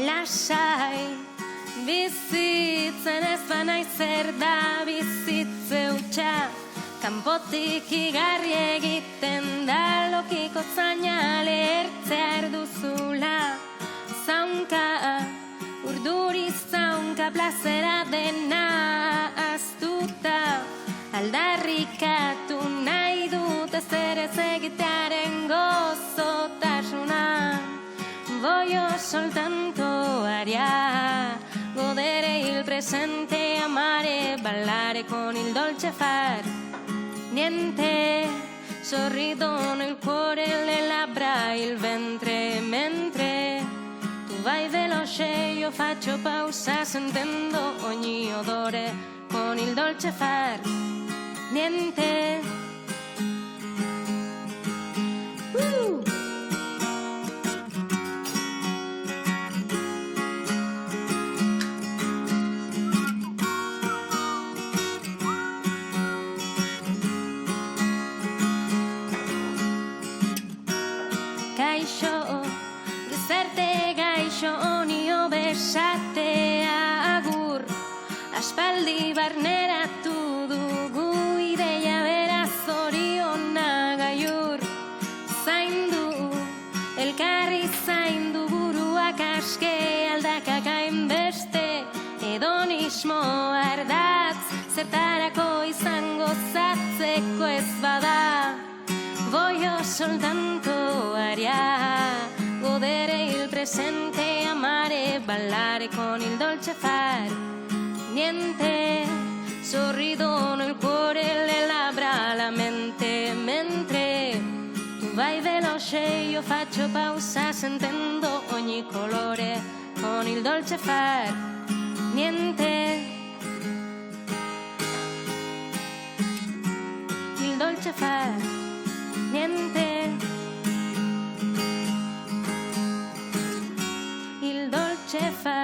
lasai. Bizitzen ez banaiz zer da bizitze hutsa, kanpotik igarri egiten da lokiko zaina lehertzea erduzula. Zaunka, urduri zaunka plazera dena aztuta, aldarrikatu nahi dut ez ere egitearen gozotasuna. Voy soltanto aria, godere il presente, amare, ballare con il dolce far niente. Sorridono il cuore, le labbra, il ventre, mentre tu vai veloce io faccio pausa sentendo ogni odore con il dolce far niente. Gaixo, gizarte gaixo onio besate agur, aspaldi barneratu dugu ideia beraz zoriona gaiur. Zaindu, elkarri zaindu buruak aske aldakak hainbeste, hedonismo ardatz, zertarako izango zatzeko ez bada. Voy soltanto aria, godere il presente, amare, ballare con il dolce far niente. Sorridono il cuore, le labbra, la mente, mentre tu vai veloce io faccio pausa sentendo ogni colore con il dolce far niente. Il dolce far niente, il dolce far